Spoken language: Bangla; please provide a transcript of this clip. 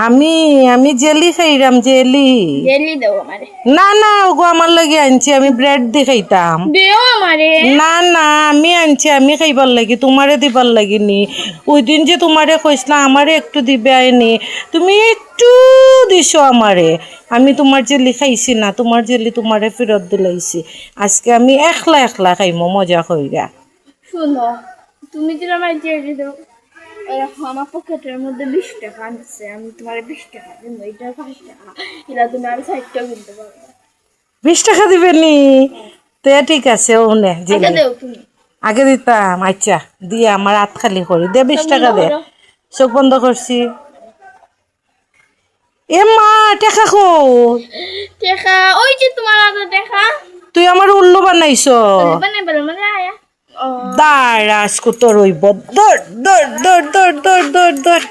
আমি আমি জেলি খাইরাম, জেলি। জেলি দাও আমারে। না না, ওগো আমার লাগে আনছি, আমি ব্রেড দিয়ে খাইতাম। দিও আমারে। না না, আমি আনছি, আমি খাইবার লাগি, তোমারে দিবার লাগিনি। ওই দিন যে তোমারে কইসলা আমারে একটু দিবে আইনি, তুমি একটু দিছো আমারে। আমি তোমার জেলি খাইছি না, তোমার জেলি তোমারে ফেরত দিলাইছি। আজকে আমি একলা একলা খাইমো মজা কইরা। শুনো, তুমি যদি আমার জেলি দাও, আমার পকেটের মধ্যে 20 টাকা আছে, আমি তোমার 20 টাকা দিব, এটা 5 টাকা, এটা তুমি আর 60 টাকা কিনতে পারবে। 20 টাকা দিবেনি? তো ঠিক আছে, ও নে আগে জেলি। দেও তুমি। আগে দিতাম, আচ্ছা দিয়ে আমার হাত খালি করি দে, 20 টাকা দে। চোখ বন্ধ করছি। এ মা, টাকা কো? টাকা ওই যে তোমার আদা টাকা। তুই আমার উল্লু বানাইছ। বানাই বলো মানে আয়া। দাঁড় আজকো তোর ওই দৌড় দৌড় দৌড় দৌড় দৌড় দৌড় দৌড়।